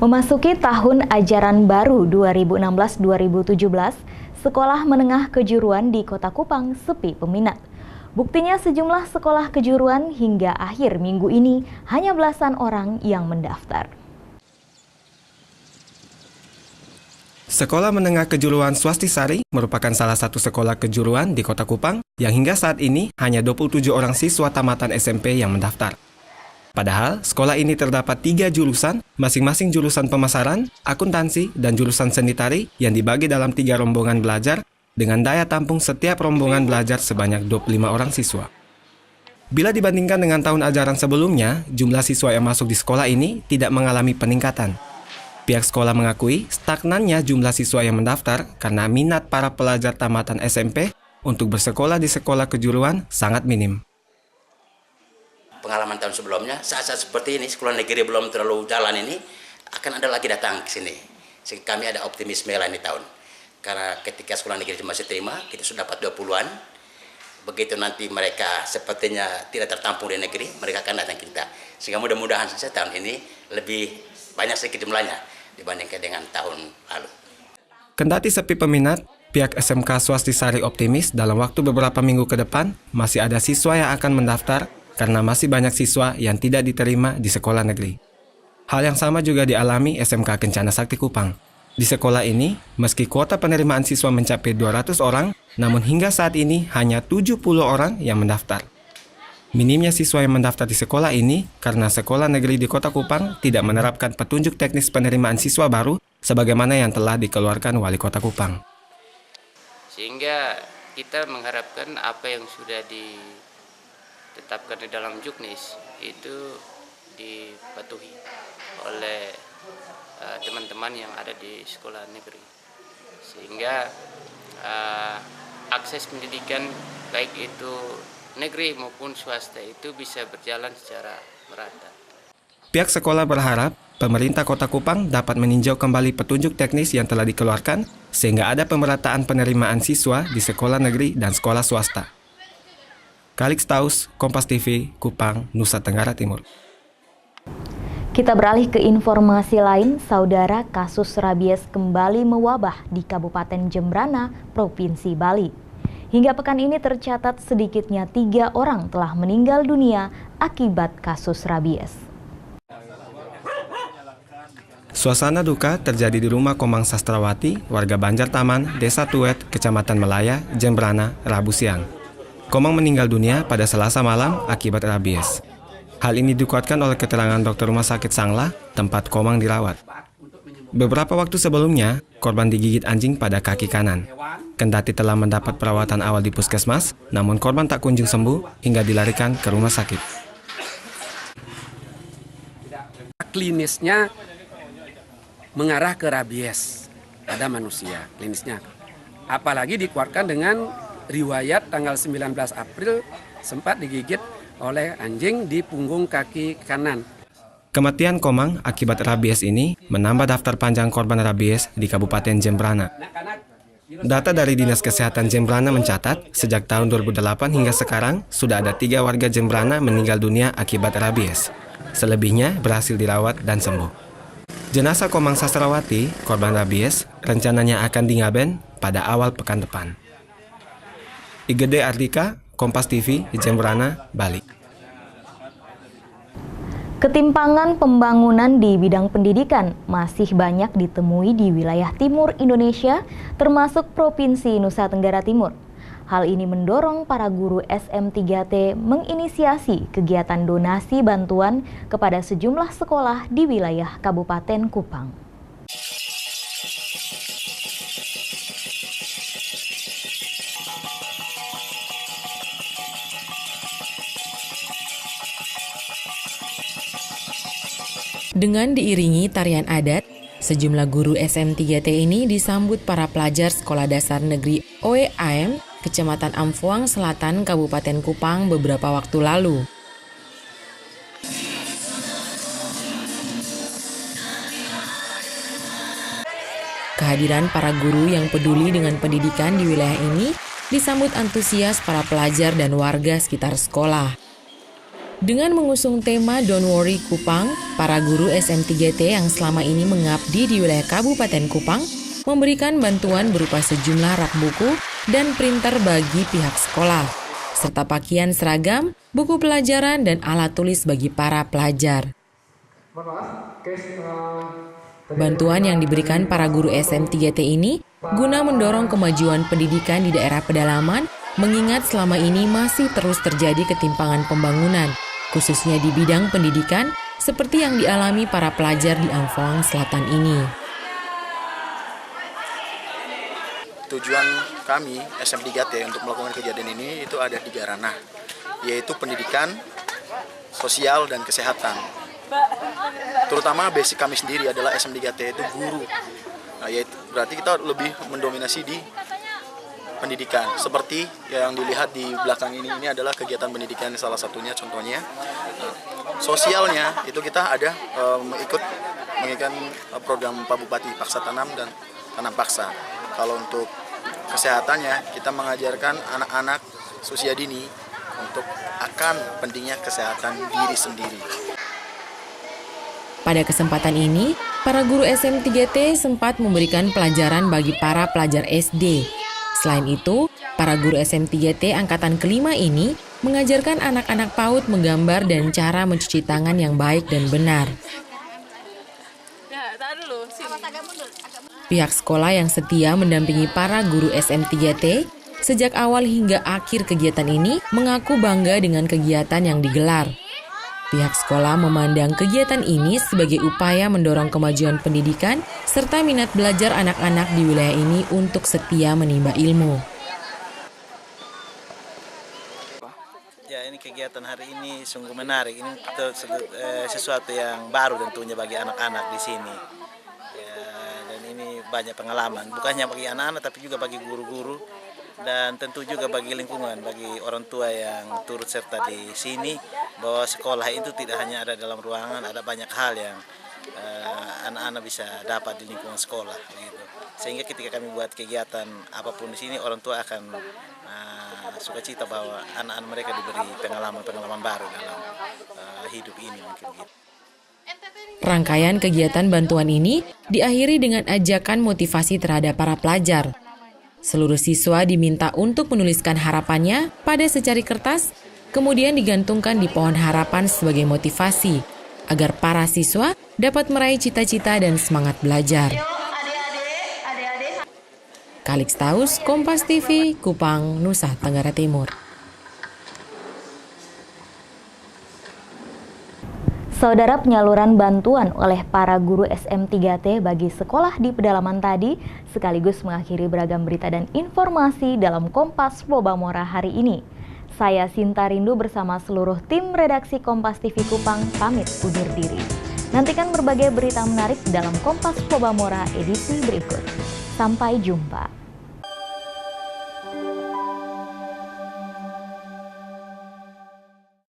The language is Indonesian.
Memasuki tahun ajaran baru 2016-2017, sekolah menengah kejuruan di Kota Kupang sepi peminat. Buktinya sejumlah sekolah kejuruan hingga akhir minggu ini hanya belasan orang yang mendaftar. Sekolah Menengah Kejuruan Swastisari merupakan salah satu sekolah kejuruan di Kota Kupang yang hingga saat ini hanya 27 orang siswa tamatan SMP yang mendaftar. Padahal, sekolah ini terdapat 3 jurusan, masing-masing jurusan pemasaran, akuntansi, dan jurusan seni tari yang dibagi dalam 3 rombongan belajar dengan daya tampung setiap rombongan belajar sebanyak 25 orang siswa. Bila dibandingkan dengan tahun ajaran sebelumnya, jumlah siswa yang masuk di sekolah ini tidak mengalami peningkatan. Pihak sekolah mengakui stagnannya jumlah siswa yang mendaftar karena minat para pelajar tamatan SMP untuk bersekolah di sekolah kejuruan sangat minim. Pengalaman tahun sebelumnya, saat-saat seperti ini, sekolah negeri belum terlalu jalan ini, akan ada lagi datang ke sini. Sehingga kami ada optimisme lain di tahun. Karena ketika sekolah negeri masih terima, kita sudah dapat 20-an. Begitu nanti mereka sepertinya tidak tertampung di negeri, mereka akan datang kita. Sehingga mudah-mudahan saja tahun ini lebih banyak sedikit jumlahnya dibandingkan dengan tahun lalu. Kendati sepi peminat, pihak SMK Swastisari optimis dalam waktu beberapa minggu ke depan masih ada siswa yang akan mendaftar karena masih banyak siswa yang tidak diterima di sekolah negeri. Hal yang sama juga dialami SMK Kencana Sakti Kupang. Di sekolah ini, meski kuota penerimaan siswa mencapai 200 orang, namun hingga saat ini hanya 70 orang yang mendaftar. Minimnya siswa yang mendaftar di sekolah ini karena sekolah negeri di Kota Kupang tidak menerapkan petunjuk teknis penerimaan siswa baru sebagaimana yang telah dikeluarkan Wali Kota Kupang. Sehingga kita mengharapkan apa yang sudah ditetapkan di dalam juknis itu dipatuhi oleh teman-teman yang ada di sekolah negeri, sehingga akses pendidikan baik itu negeri maupun swasta itu bisa berjalan secara merata. Pihak sekolah berharap pemerintah Kota Kupang dapat meninjau kembali petunjuk teknis yang telah dikeluarkan sehingga ada pemerataan penerimaan siswa di sekolah negeri dan sekolah swasta. Kalix Taus, Kompas TV, Kupang, Nusa Tenggara Timur. Kita beralih ke informasi lain, saudara, kasus rabies kembali mewabah di Kabupaten Jembrana, Provinsi Bali. Hingga pekan ini tercatat sedikitnya 3 orang telah meninggal dunia akibat kasus rabies. Suasana duka terjadi di rumah Komang Sastrawati, warga Banjar Taman, Desa Tuet, Kecamatan Melaya, Jembrana, Rabu siang. Komang meninggal dunia pada Selasa malam akibat rabies. Hal ini dikuatkan oleh keterangan dokter rumah sakit Sangla, tempat Komang dirawat. Beberapa waktu sebelumnya, korban digigit anjing pada kaki kanan. Kendati telah mendapat perawatan awal di puskesmas, namun korban tak kunjung sembuh hingga dilarikan ke rumah sakit. Klinisnya mengarah ke rabies pada manusia, klinisnya. Apalagi dikuatkan dengan riwayat tanggal 19 April sempat digigit oleh anjing di punggung kaki kanan. Kematian Komang akibat rabies ini menambah daftar panjang korban rabies di Kabupaten Jembrana. Data dari Dinas Kesehatan Jembrana mencatat, sejak tahun 2008 hingga sekarang, sudah ada 3 warga Jembrana meninggal dunia akibat rabies. Selebihnya berhasil dirawat dan sembuh. Jenazah Komang Sastrawati, korban rabies, rencananya akan dingaben pada awal pekan depan. Igede Ardika, Kompas TV, Jembrana, Bali. Ketimpangan pembangunan di bidang pendidikan masih banyak ditemui di wilayah timur Indonesia, termasuk Provinsi Nusa Tenggara Timur. Hal ini mendorong para guru SM3T menginisiasi kegiatan donasi bantuan kepada sejumlah sekolah di wilayah Kabupaten Kupang. Dengan diiringi tarian adat, sejumlah guru SM3T ini disambut para pelajar Sekolah Dasar Negeri OEAM, Kecamatan Amfuang Selatan, Kabupaten Kupang beberapa waktu lalu. Kehadiran para guru yang peduli dengan pendidikan di wilayah ini disambut antusias para pelajar dan warga sekitar sekolah. Dengan mengusung tema Don't Worry Kupang, para guru SM3T yang selama ini mengabdi di wilayah Kabupaten Kupang memberikan bantuan berupa sejumlah rak buku dan printer bagi pihak sekolah, serta pakaian seragam, buku pelajaran, dan alat tulis bagi para pelajar. Bantuan yang diberikan para guru SM3T ini guna mendorong kemajuan pendidikan di daerah pedalaman, mengingat selama ini masih terus terjadi ketimpangan pembangunan, khususnya di bidang pendidikan, seperti yang dialami para pelajar di Amphoang Selatan ini. Tujuan kami SM3T untuk melakukan kejadian ini itu ada 3 ranah, yaitu pendidikan, sosial, dan kesehatan. Terutama basic kami sendiri adalah SM3T itu guru. Nah, yaitu berarti kita lebih mendominasi di pendidikan. Seperti yang dilihat di belakang ini adalah kegiatan pendidikan salah satunya, contohnya. Sosialnya itu kita ada mengikuti program Pak Bupati Paksa Tanam dan Tanam Paksa. Kalau untuk kesehatannya, kita mengajarkan anak-anak usia dini untuk akan pentingnya kesehatan diri sendiri. Pada kesempatan ini, para guru SM3T sempat memberikan pelajaran bagi para pelajar SD. Selain itu, para guru SM3T angkatan kelima ini mengajarkan anak-anak PAUD menggambar dan cara mencuci tangan yang baik dan benar. Pihak sekolah yang setia mendampingi para guru SM3T sejak awal hingga akhir kegiatan ini mengaku bangga dengan kegiatan yang digelar. Pihak sekolah memandang kegiatan ini sebagai upaya mendorong kemajuan pendidikan serta minat belajar anak-anak di wilayah ini untuk setia menimba ilmu. Ya, ini kegiatan hari ini sungguh menarik. Ini sesuatu yang baru tentunya bagi anak-anak di sini. Banyak pengalaman, bukan hanya bagi anak-anak tapi juga bagi guru-guru dan tentu juga bagi lingkungan, bagi orang tua yang turut serta di sini, bahwa sekolah itu tidak hanya ada dalam ruangan, ada banyak hal yang anak-anak bisa dapat di lingkungan sekolah gitu. Sehingga ketika kami buat kegiatan apapun di sini, orang tua akan sukacita bahwa anak-anak mereka diberi pengalaman-pengalaman baru dalam hidup ini mungkin gitu. Rangkaian kegiatan bantuan ini diakhiri dengan ajakan motivasi terhadap para pelajar. Seluruh siswa diminta untuk menuliskan harapannya pada secari kertas, kemudian digantungkan di pohon harapan sebagai motivasi, agar para siswa dapat meraih cita-cita dan semangat belajar. Kalix Taus, Kompas TV, Kupang, Nusa Tenggara Timur. Saudara, penyaluran bantuan oleh para guru SM3T bagi sekolah di pedalaman tadi sekaligus mengakhiri beragam berita dan informasi dalam Kompas Pobamora hari ini. Saya Sinta Rindu bersama seluruh tim redaksi Kompas TV Kupang pamit undur diri. Nantikan berbagai berita menarik dalam Kompas Pobamora edisi berikut. Sampai jumpa.